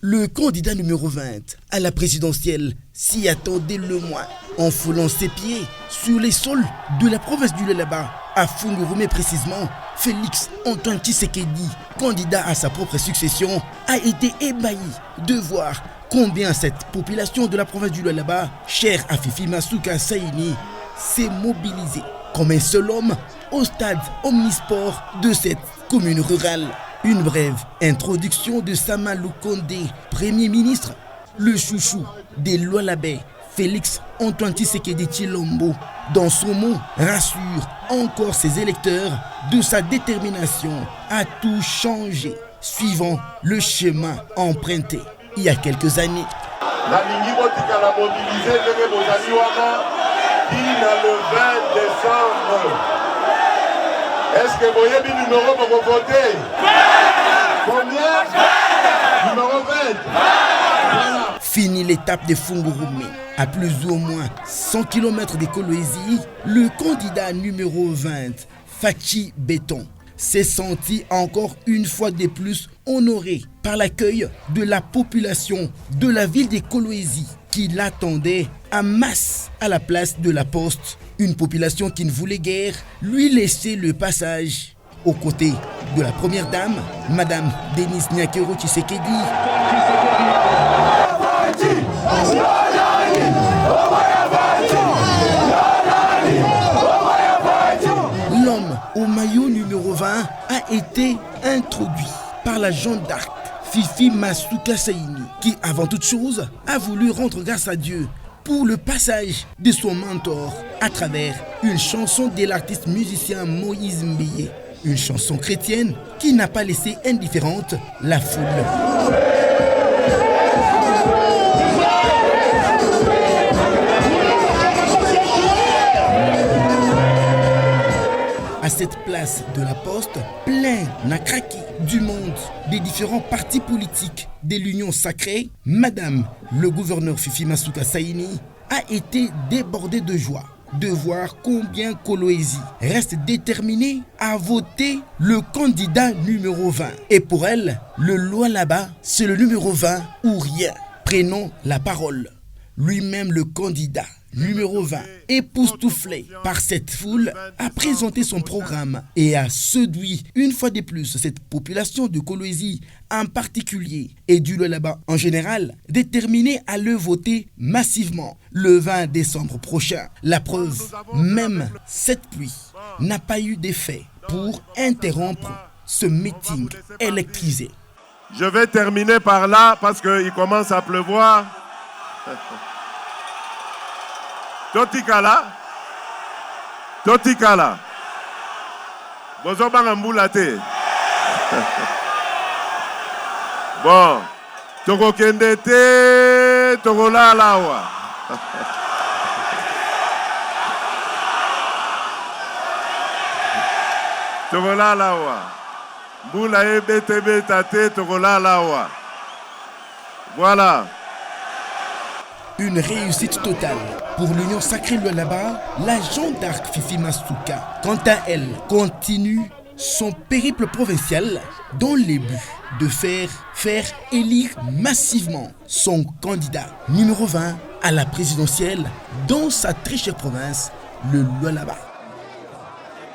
Le candidat numéro 20 à la présidentielle s'y attendait le moins, en foulant ses pieds sur les sols de la province du Lualaba, à Fungurume précisément. Félix Antoine Tshisekedi, candidat à sa propre succession, a été ébahi de voir combien cette population de la province du Lualaba, chère à Fifi Masuka Saini, s'est mobilisée comme un seul homme au stade omnisport de cette commune rurale. Une brève introduction de Sama Lukonde, Premier ministre, le chouchou des Lualabais, Félix Antoine Tshisekedi Tshilombo, dans son mot, rassure encore ses électeurs de sa détermination à tout changer, suivant le chemin emprunté il y a quelques années. La ligne la mobilisée de Bozaniwana qui n'a le 20 décembre. Est-ce que vous voyez le numéro pour vous voter? Combien? Numéro 20. Voilà. Fini l'étape de Fungurume. À plus ou moins 100 km de Kolwezi, le candidat numéro 20, Fachi Béton, s'est senti encore une fois de plus honoré par l'accueil de la population de la ville de Kolwezi qui l'attendait en masse à la place de la poste. Une population qui ne voulait guère lui laisser le passage. Aux côtés de la première dame, Madame Denise Nyakero Tshisekedi. L'homme au maillot numéro 20 a été introduit par la Jeanne d'Arc, Fifi Masuka Saini, qui avant toute chose a voulu rendre grâce à Dieu pour le passage de son mentor à travers une chanson de l'artiste musicien Moïse Mbeye. Une chanson chrétienne qui n'a pas laissé indifférente la foule. À cette place de la Poste, plein n'a craqué du monde des différents partis politiques de l'Union sacrée. Madame le gouverneur Fifi Masuka Saini a été débordée de joie de voir combien Kolwezi reste déterminé à voter le candidat numéro 20. Et pour elle, le Lualaba, c'est le numéro 20 ou rien. Prenons la parole. Lui-même le candidat numéro 20, époustouflé par cette foule, a présenté son programme et a séduit une fois de plus cette population de Kolwezi en particulier et du Lualaba en général, déterminée à le voter massivement le 20 décembre prochain. La preuve, même cette pluie n'a pas eu d'effet pour interrompre ce meeting électrisé. Je vais terminer par là parce qu'il commence à pleuvoir. Totikala. Bozo bangamboulate. Bon. Toko kendete, toko lalawa. Toko lalawa. Boula ebete tate, toko lalawa. Voilà. Une réussite totale pour l'Union sacrée Lualaba. La Jeanne d'Arc Fifi Masuka, quant à elle, continue son périple provincial dans les buts de faire élire massivement son candidat numéro 20 à la présidentielle dans sa très chère province, le Lualaba.